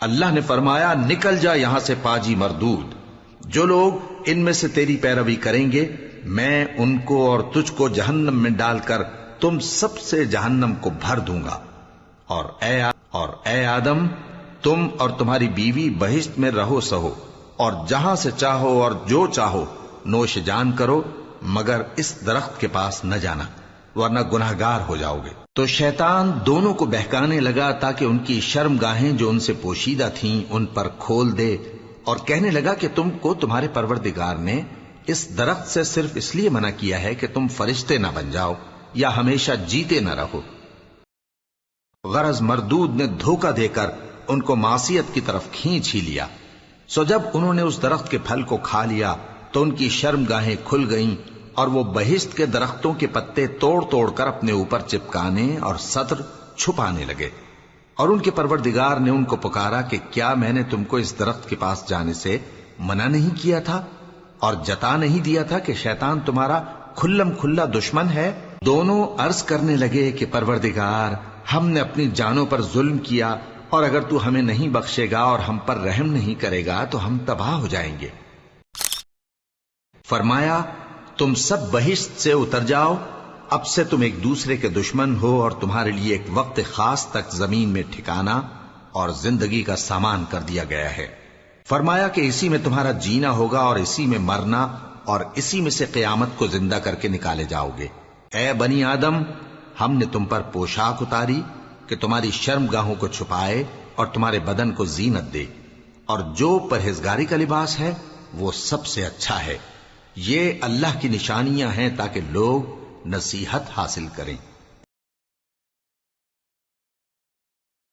اللہ نے فرمایا نکل جا یہاں سے پاجی مردود، جو لوگ ان میں سے تیری پیروی کریں گے میں ان کو اور تجھ کو جہنم میں ڈال کر تم سب سے جہنم کو بھر دوں گا۔ اور اے آدم، تم اور تمہاری بیوی بہشت میں رہو سہو، اور جہاں سے چاہو اور جو چاہو نوش جان کرو، مگر اس درخت کے پاس نہ جانا ورنہ گناہگار ہو جاؤ گے۔ تو شیطان دونوں کو بہکانے لگا تاکہ ان کی شرم گاہیں جو ان سے پوشیدہ تھیں ان پر کھول دے، اور کہنے لگا کہ تم کو تمہارے پروردگار نے اس درخت سے صرف اس لیے منع کیا ہے کہ تم فرشتے نہ بن جاؤ یا ہمیشہ جیتے نہ رہو۔ غرض مردود نے دھوکہ دے کر ان کو معصیت کی طرف کھینچ ہی لیا۔ سو جب انہوں نے اس درخت کے پھل کو کھا لیا تو ان کی شرم گاہیں کھل گئیں، اور وہ بہشت کے درختوں کے پتے توڑ توڑ کر اپنے اوپر چپکانے اور سطر چھپانے لگے۔ اور ان کے پروردگار نے ان کو پکارا کہ کیا میں نے تم کو اس درخت کے پاس جانے سے منع نہیں کیا تھا اور جتا نہیں دیا تھا کہ شیطان تمہارا کھلم کھلا دشمن ہے؟ دونوں عرض کرنے لگے کہ پروردگار، ہم نے اپنی جانوں پر ظلم کیا، اور اگر تو ہمیں نہیں بخشے گا اور ہم پر رحم نہیں کرے گا تو ہم تباہ ہو جائیں گے۔ فرمایا تم سب بہشت سے اتر جاؤ، اب سے تم ایک دوسرے کے دشمن ہو، اور تمہارے لیے ایک وقت خاص تک زمین میں ٹھکانا اور زندگی کا سامان کر دیا گیا ہے۔ فرمایا کہ اسی میں تمہارا جینا ہوگا اور اسی میں مرنا، اور اسی میں سے قیامت کو زندہ کر کے نکالے جاؤ گے۔ اے بنی آدم، ہم نے تم پر پوشاک اتاری کہ تمہاری شرم گاہوں کو چھپائے اور تمہارے بدن کو زینت دے، اور جو پرہیزگاری کا لباس ہے وہ سب سے اچھا ہے۔ یہ اللہ کی نشانیاں ہیں تاکہ لوگ نصیحت حاصل کریں۔